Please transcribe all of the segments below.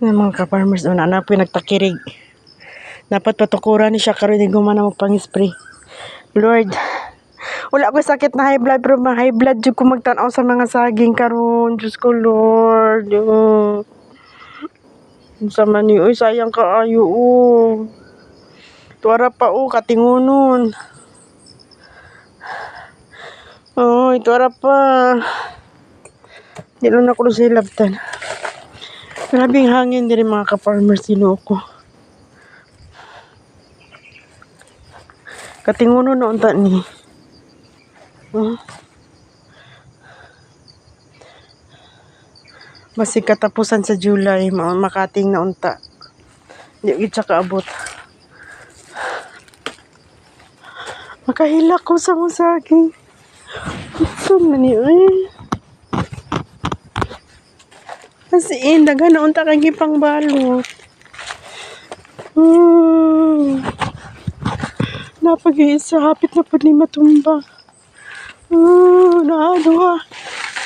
Ng mga ka-farmers doon, anak po nagtakirig. Dapat patukuran ni siya karon di gumana magpang-spray. Lord, wala ko sakit na high blood pero high blood jud ko magtan-aw sa mga saging karon. Diyos ko Lord. Unsa man ni oy sayang kaayo Tuara pa katingunon. Oy, tuara pa. Di lang ako silabtan. Grabing hangin diri mga ka-farmers Ginoo ko. Katingunon na unta ni. Basig katapusan sa July, makating na unta. Di gid siya kaabot. Makahilak ko sa mong saging. Saan na ni As in, daghan na unta kang gipang balot. Napag-iisa, hapit na po ni matumba. Naaduha.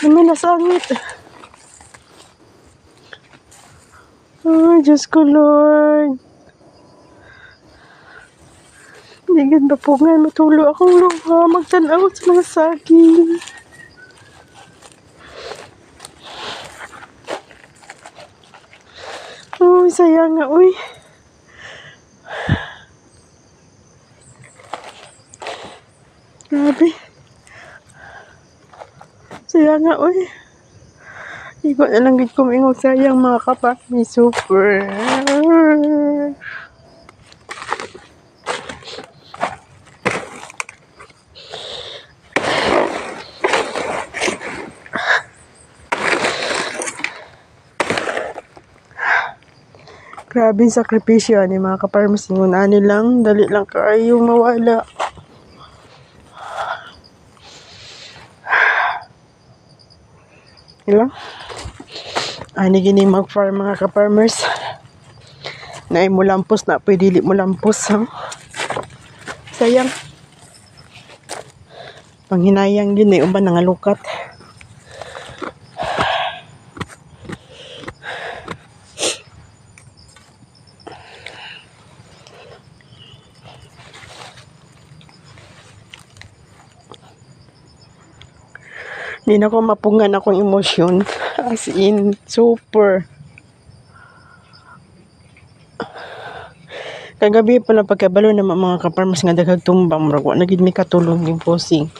Naman nasangit. Diyos ko Lord. Hindi ba po nga matulo akong luha. Magtanaw sa mga saging. Sayang nga, uy. Grabe. Sayang nga, uy. Igo na lang gid ko ingog sayang mga kapak. May super. Grabe yung sakripisyo ni mga ka-farmers. Ngunani lang, dali lang kayo mawala. Ilang? Ani gini mag-farm mga ka-farmers. Na mo lampos na pwede di mo lampos. Sayang. Panghinayang yun uban nangalukat. Hindi na ko mapungan akong emosyon. As in, super. Kagabi pa na pagkabalo na mga ka-farmers nga daghag tumbang. Murag wa na gid mi katulong yung posing.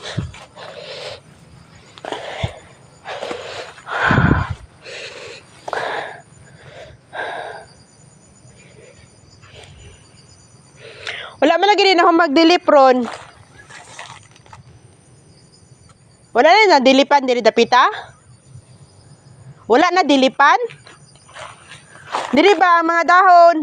Wala man lagi din ako magdilip ron. Wala na dilipan diri dapita? Wala na dilipan? Diri ba ang mga dahon?